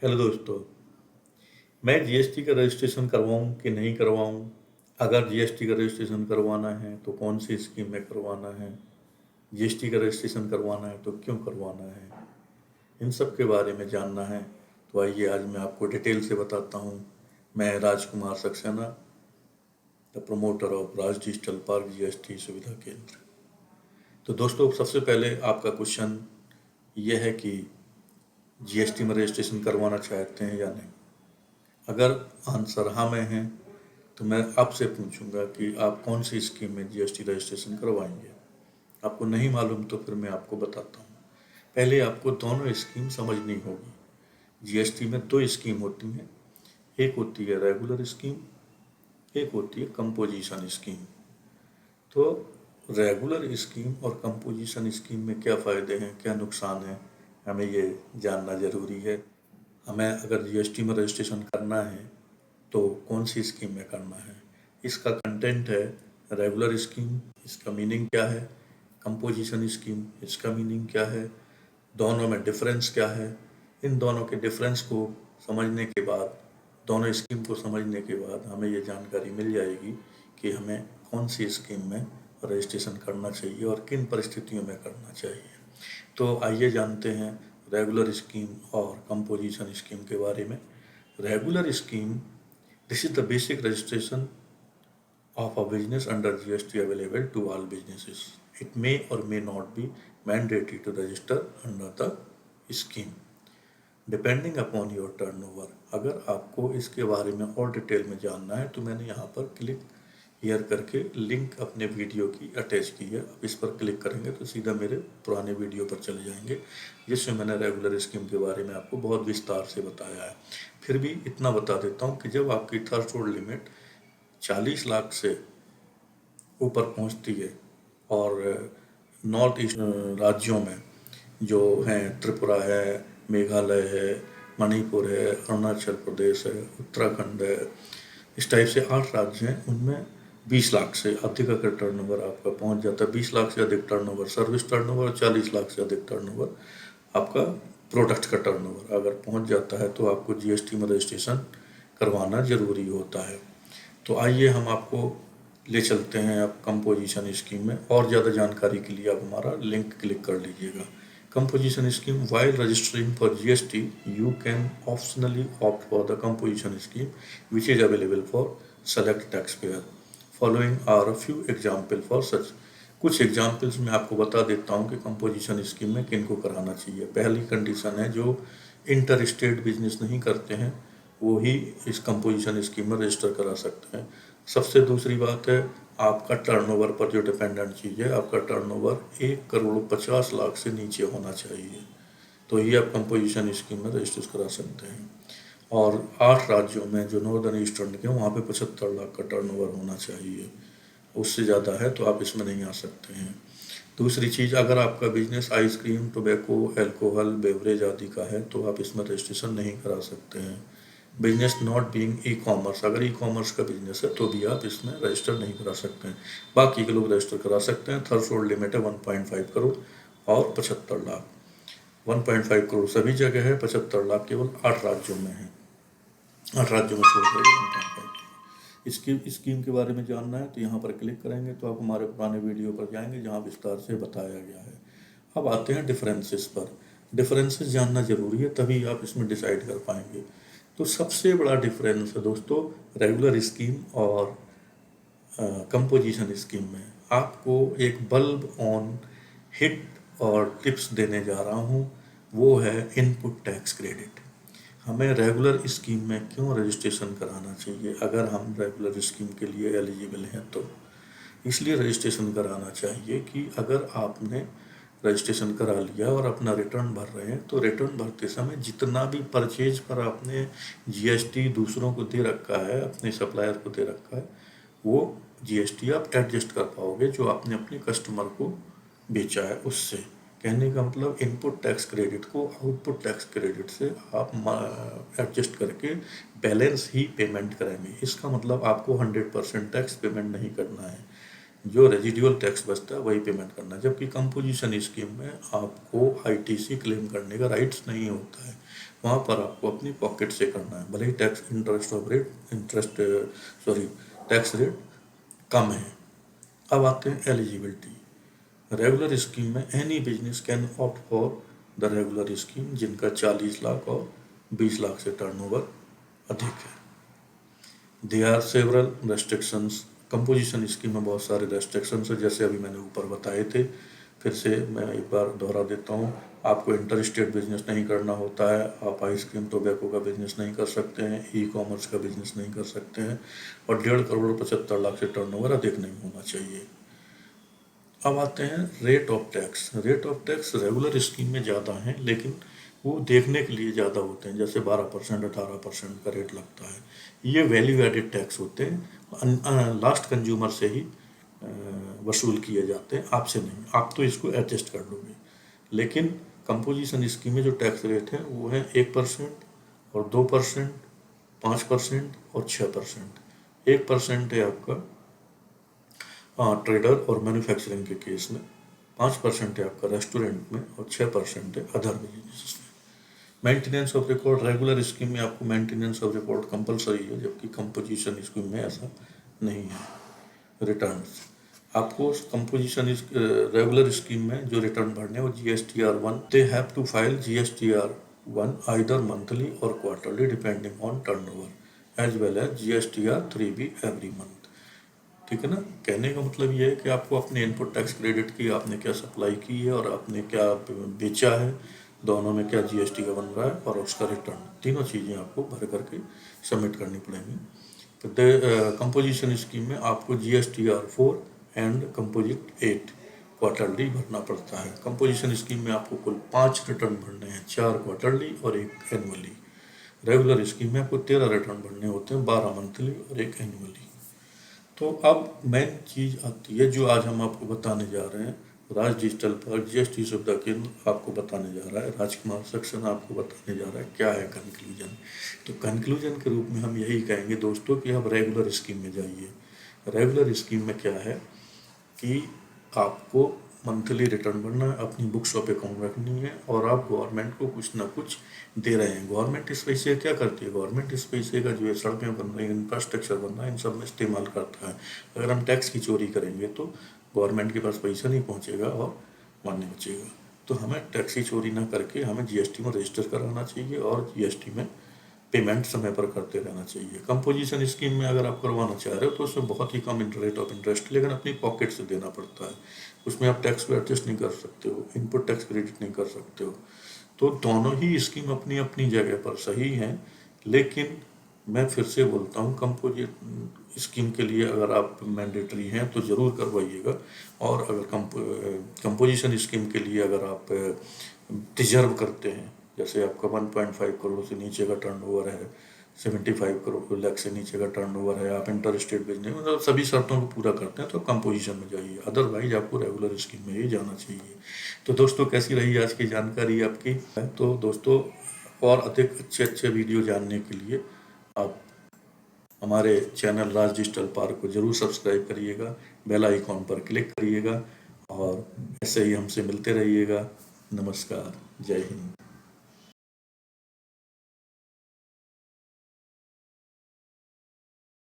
Hello दोस्तों। मैं GST का रजिस्ट्रेशन करवाऊं कि नहीं करवाऊं? अगर जीएसटी का रजिस्ट्रेशन करवाना है तो कौन सी स्कीम में करवाना है? जीएसटी का रजिस्ट्रेशन करवाना है तो क्यों करवाना है? इन सब के बारे में जानना है तो आइए आज मैं आपको डिटेल से बताता हूं। मैं Rajkumar Saxena, the promoter of Raj digital park GST Suvidha Kendra. तो दोस्तों, सबसे पहले आपका क्वेश्चन यह है कि जीएसटी में रजिस्ट्रेशन करवाना चाहते हैं या नहीं। अगर आंसर हाँ में है तो मैं आपसे पूछूंगा कि आप कौन सी स्कीम में जीएसटी रजिस्ट्रेशन करवाएंगे। आपको नहीं मालूम तो फिर मैं आपको बताता हूँ। पहले आपको दोनों स्कीम समझनी होगी। जीएसटी में दो स्कीम होती हैं, एक होती है रेगुलर स्कीम, एक होती है कंपोजिशन स्कीम। तो रेगुलर स्कीम और कंपोजिशन स्कीम में क्या फ़ायदे हैं, क्या नुकसान है, हमें ये जानना ज़रूरी है। हमें अगर जीएसटी में रजिस्ट्रेशन करना है तो कौन सी स्कीम में करना है, इसका कंटेंट है। रेगुलर स्कीम, इसका मीनिंग क्या है? कंपोजिशन स्कीम, इसका मीनिंग क्या है? दोनों में डिफरेंस क्या है? इन दोनों के डिफरेंस को समझने के बाद, दोनों स्कीम को समझने के बाद हमें ये जानकारी मिल जाएगी कि हमें कौन सी स्कीम में रजिस्ट्रेशन करना चाहिए और किन परिस्थितियों में करना चाहिए। तो आइए जानते हैं रेगुलर स्कीम और कंपोजिशन स्कीम के बारे में। Regular scheme, this is the basic registration of a business under GST available to all businesses. It may or may not be mandatory to register under the scheme depending upon your turnover. अगर आपको इसके बारे में और detail में जानना है तो मैंने यहाँ पर क्लिक हियर करके लिंक अपने वीडियो की अटैच की है। आप इस पर क्लिक करेंगे तो सीधा मेरे पुराने वीडियो पर चले जाएंगे, जिसमें मैंने रेगुलर स्कीम के बारे में आपको बहुत विस्तार से बताया है। फिर भी इतना बता देता हूँ कि जब आपकी थ्रेशोल्ड लिमिट 40 लाख से ऊपर पहुँचती है और नॉर्थ ईस्ट राज्यों में जो हैं, त्रिपुरा है, मेघालय है, मणिपुर है, अरुणाचल प्रदेश है, उत्तराखंड है, इस टाइप से 8 राज्य हैं, उनमें 20 लाख से अधिक अगर टर्नओवर आपका पहुंच जाता है, 20 लाख से अधिक टर्नओवर सर्विस टर्नओवर, 40 लाख से अधिक टर्नओवर आपका प्रोडक्ट का टर्नओवर अगर पहुंच जाता है तो आपको जीएसटी में रजिस्ट्रेशन करवाना ज़रूरी होता है। तो आइए हम आपको ले चलते हैं अब कंपोजिशन स्कीम में। और ज़्यादा जानकारी के लिए आप हमारा लिंक क्लिक कर लीजिएगा। Composition scheme, while registering for GST you can optionally opt for the composition scheme which is available for select taxpayer. Following are a few example for such. कुछ एग्जाम्पल्स मैं आपको बता देता हूँ कि कंपोजिशन स्कीम में किन को कराना चाहिए। पहली कंडीशन है, जो इंटर स्टेट बिजनेस नहीं करते हैं वो ही इस कंपोजिशन स्कीम में रजिस्टर करा सकते हैं। सबसे दूसरी बात है, आपका टर्नओवर पर जो डिपेंडेंट चीज़ है, आपका टर्नओवर 1,50,00,000 से नीचे होना चाहिए, तो ही आप कंपोजिशन स्कीम में रजिस्टर करा सकते हैं। और 8 राज्यों में जो नॉर्दर्न ईस्टर्न के, वहाँ पे 75 लाख का टर्नओवर होना चाहिए। उससे ज़्यादा है तो आप इसमें नहीं आ सकते हैं। दूसरी चीज़, अगर आपका business ice cream, tobacco, alcohol, beverage आदि का है तो आप इसमें रजिस्ट्रेशन नहीं करा सकते हैं। Business not being e commerce, अगर ई कॉमर्स का बिजनेस है तो भी आप इसमें रजिस्टर नहीं करा सकते हैं। बाकी के लोग रजिस्टर करा सकते हैं। थ्रेशोल्ड लिमिट है 1.5 करोड़ और 75 लाख। 1.5 करोड़ सभी जगह है, 75 लाख केवल 8 राज्यों में है। 8 राज्यों में छोड़ देंगे 1.5। इसकी स्कीम के बारे में जानना है तो यहाँ पर क्लिक करेंगे तो आप हमारे पुराने वीडियो पर जाएंगे जहाँ विस्तार से बताया गया है। अब आते हैं डिफरेंसेस पर। डिफरेंसेस जानना जरूरी है, तभी आप इसमें डिसाइड कर पाएंगे। तो सबसे बड़ा डिफरेंस है दोस्तों, रेगुलर स्कीम और कंपोजिशन स्कीम में आपको एक बल्ब ऑन हिट और टिप्स देने जा रहा हूँ, वो है इनपुट टैक्स क्रेडिट। हमें रेगुलर स्कीम में क्यों रजिस्ट्रेशन कराना चाहिए? अगर हम रेगुलर स्कीम के लिए एलिजिबल हैं तो इसलिए रजिस्ट्रेशन कराना चाहिए कि अगर आपने रजिस्ट्रेशन करा लिया और अपना रिटर्न भर रहे हैं तो रिटर्न भरते समय जितना भी परचेज पर आपने जीएसटी दूसरों को दे रखा है, अपने सप्लायर को दे रखा है, वो जीएसटी आप एडजस्ट कर पाओगे जो आपने अपने कस्टमर को बेचा है उससे। कहने का मतलब इनपुट टैक्स क्रेडिट को आउटपुट टैक्स क्रेडिट से आप एडजस्ट करके बैलेंस ही पेमेंट करेंगे। इसका मतलब आपको 100% टैक्स पेमेंट नहीं करना है। जो रेजिडुअल टैक्स बचता है वही पेमेंट करना है। जबकि कंपोजिशन स्कीम में आपको आईटीसी क्लेम करने का राइट्स नहीं होता है, वहाँ पर आपको अपनी पॉकेट से करना है, भले ही टैक्स टैक्स रेट कम है। अब आते हैं एलिजिबिलिटी। रेगुलर स्कीम में any business can opt for the regular scheme जिनका 40 लाख और 20 लाख से टर्नओवर अधिक है। There are several restrictions. Composition scheme में बहुत सारे रेस्ट्रिक्शंस है, जैसे अभी मैंने ऊपर बताए थे। फिर से मैं एक बार दोहरा देता हूँ, आपको इंटर स्टेट बिजनेस नहीं करना होता है, आप आइसक्रीम टोबैको का बिजनेस नहीं कर सकते हैं, ई कॉमर्स का बिजनेस नहीं कर सकते हैं, और 1.5 करोड़ 75 लाख से टर्नओवर अधिक नहीं होना चाहिए। अब आते हैं rate of tax. Rate of tax regular scheme में ज़्यादा हैं, लेकिन वो देखने के लिए ज़्यादा होते हैं, जैसे 12% 18% का रेट लगता है। ये वैल्यू एडेड टैक्स होते हैं, लास्ट कंज्यूमर से ही वसूल किए जाते हैं, आपसे नहीं। आप तो इसको एडजस्ट कर लोगे। लेकिन कंपोजिशन स्कीम में जो टैक्स रेट है वो है 1% और 2%, 5% और 6%। 1% है आपका ट्रेडर और मैन्युफैक्चरिंग के केस में, 5% है आपका रेस्टोरेंट में, और 6% है अदर बिजनेस में। Maintenance of record. Regular scheme में आपको मेंटेनेंस ऑफ रिकॉर्ड कंपलसरी है, जबकि कंपोजिशन स्कीम में ऐसा नहीं है। रिटर्न्स आपको कंपोजिशन रेगुलर स्कीम में जो रिटर्न भरने हैं वो GSTR1, they have to file GSTR1 either monthly और quarterly depending on turnover as well as GSTR3 भी एवरी मंथ। ठीक है ना। कहने का मतलब ये है कि आपको अपने इनपुट टैक्स क्रेडिट की, आपने क्या सप्लाई की है और आपने क्या बेचा है, दोनों में क्या जीएसटी का बन रहा है, और उसका रिटर्न, तीनों चीज़ें आपको भर करके सबमिट करनी पड़ेंगी। तो कंपोजिशन स्कीम में आपको GSTR4 एंड कंपोजिट 8 क्वार्टरली भरना पड़ता है। कंपोजिशन स्कीम में आपको कुल 5 रिटर्न भरने हैं, 4 क्वार्टरली और 1 एनुअली। रेगुलर स्कीम में आपको 13 रिटर्न भरने होते हैं, 12 मंथली और 1 एनुअली। तो अब मेन चीज़ आती है जो आज हम आपको बताने जा रहे हैं। राज डिजिटल पर जीएसटी सुविधा केंद्र आपको बताने जा रहा है, राजकुमार सक्सेना आपको बताने जा रहा है क्या है कंक्लूजन। तो कंक्लूजन के रूप में हम यही कहेंगे दोस्तों कि आप रेगुलर स्कीम में जाइए। रेगुलर स्कीम में क्या है कि आपको मंथली रिटर्न भरना है, अपनी बुक्स ऑफ अकाउंट रखनी है, और आप गवर्नमेंट को कुछ ना कुछ दे रहे हैं। गवर्नमेंट इस पैसे क्या करती है, गवर्नमेंट इस पैसे का जो है सड़कें बन रही हैं, इंफ्रास्ट्रक्चर बन रहा है, इन सब में इस्तेमाल करता है। अगर हम टैक्स की चोरी करेंगे तो गवर्नमेंट के पास पैसा नहीं पहुँचेगा और मान्य बचेगा। तो हमें टैक्स की चोरी ना करके हमें जीएसटी में रजिस्टर कराना चाहिए और जीएसटी में पेमेंट समय पर करते रहना चाहिए। कंपोजिशन स्कीम में अगर आप करवाना चाह रहे हो तो उसमें बहुत ही कम रेट ऑफ इंटरेस्ट, लेकिन अपनी पॉकेट से देना पड़ता है। उसमें आप टैक्स को एडजस्ट नहीं कर सकते हो, इनपुट टैक्स क्रेडिट नहीं कर सकते हो। तो दोनों ही स्कीम अपनी अपनी जगह पर सही हैं, लेकिन मैं फिर से बोलता हूँ, कंपोजिट स्कीम के लिए अगर आप मैंडेटरी हैं तो ज़रूर करवाइएगा, और अगर कंपोजिशन स्कीम के लिए अगर आप डिजर्व करते हैं, जैसे आपका 1.5 करोड़ से नीचे का टर्नओवर है, 75 करोड़ लाख से नीचे का टर्नओवर है, आप इंटर स्टेट बिजनेस मतलब सभी शर्तों को पूरा करते हैं तो कंपोजिशन में जाइए, अदरवाइज आपको रेगुलर स्कीम में ही जाना चाहिए। तो दोस्तों कैसी रही आज की जानकारी आपकी। तो दोस्तों और अधिक अच्छे अच्छे वीडियो जानने के लिए आप हमारे चैनल राज डिजिटल पार्क को जरूर सब्सक्राइब करिएगा, बेल आइकॉन पर क्लिक करिएगा, और ऐसे ही हमसे मिलते रहिएगा। नमस्कार, जय हिंद।